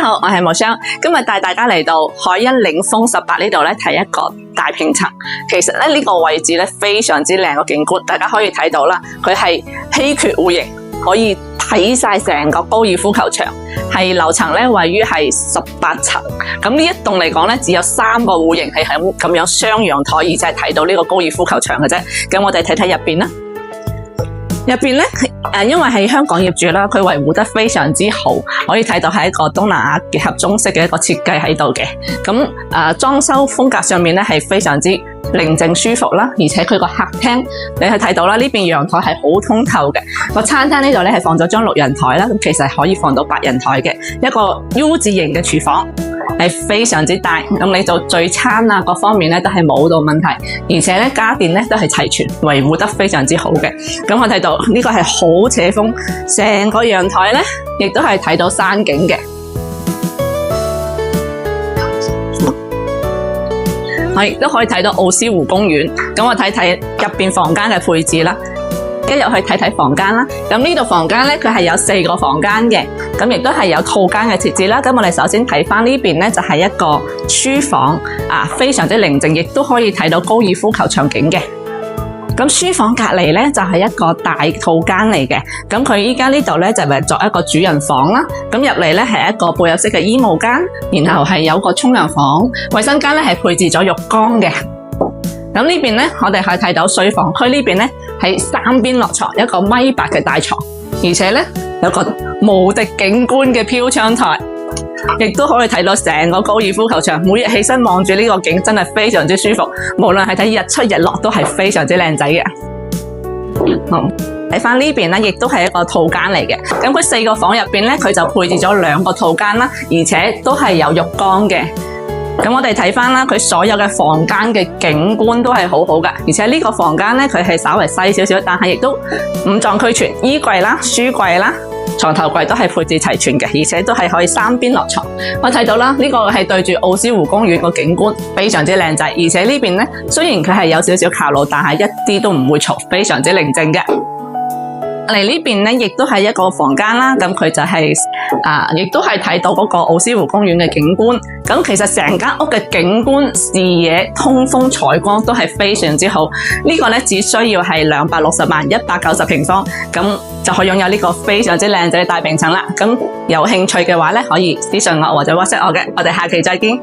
好，我係無雙，今日帶大家嚟到海欣領峰18呢度咧睇一個大平層。其實咧呢個位置咧非常之靚個景觀，大家可以睇到啦，佢係稀缺戶型，可以睇晒成個高爾夫球場，係樓層咧位於係18層。咁呢一棟嚟講咧，只有3個戶型係咁樣雙陽台，而且係睇到呢個高爾夫球場嘅啫。咁我哋睇睇入邊啦。入邊咧，因為係香港業主啦，佢維護得非常之好，可以睇到係一個東南亞結合中式嘅一個設計喺度嘅。咁裝修風格上面咧係非常之寧靜舒服啦，而且佢個客廳你係睇到啦，呢邊陽台係好通透嘅。個餐廳呢度咧係放咗張6人台啦，咁其實係可以放到8人台嘅一個 U 字型嘅廚房。係非常之大，咁你做聚餐啊各方面咧都係冇到問題，而且咧家電咧都係齊全，維護得非常之好嘅。咁我睇到呢個係好斜風，成個陽台咧亦都係睇到山景嘅。我亦都可以睇到奧斯湖公園。咁我睇睇入邊房間嘅配置啦。一入去睇睇房間啦，咁呢度房間咧佢係有4個房間嘅，咁亦都係有套間嘅設置啦。咁我哋首先睇翻呢邊咧就係一個書房，非常之寧靜，亦都可以睇到高爾夫球場景嘅。咁書房隔籬咧就係一個大套間嚟嘅，咁佢依家呢度咧就係作一個主人房啦。咁入嚟咧係一個背有式嘅衣帽間，然後係有個沖涼房，衛生間咧係配置咗浴缸嘅。咁呢邊咧，我哋可以睇到睡房區呢邊咧係3邊落床，一個1.8米嘅大床，而且咧有個無敵景觀嘅飄窗台，亦都可以睇到成個高爾夫球場。每日起身望住呢個景，真係非常之舒服。無論係睇日出日落，都係非常之靚仔嘅。好，睇翻呢邊咧，亦都係一個套間嚟嘅。咁佢4個房入邊咧，佢就配置咗2個套間啦，而且都係有浴缸嘅。咁我哋睇翻啦，佢所有嘅房間嘅景觀都係好好㗎，而且呢個房間咧佢係稍微細少少，但係亦都5臟俱全，衣櫃啦、書櫃啦、床頭櫃都係配置齊全嘅，而且都係可以3邊落床。我睇到啦，呢個係對住奧斯湖公園個景觀，非常之靚仔，而且呢邊咧雖然佢係有少少靠路，但係一啲都唔會嘈，非常之寧靜嘅。嚟呢邊咧，亦都係一個房間啦，咁佢就係亦都係睇到嗰個奧斯湖公園嘅景觀。咁其實成間屋嘅景觀、視野、通風、採光都係非常之好。呢個咧只需要係260萬190平方，咁就可以擁有呢個非常之靚仔嘅大平層啦。咁有興趣嘅話咧，可以私信我或者 WhatsApp 我嘅，我哋下期再見。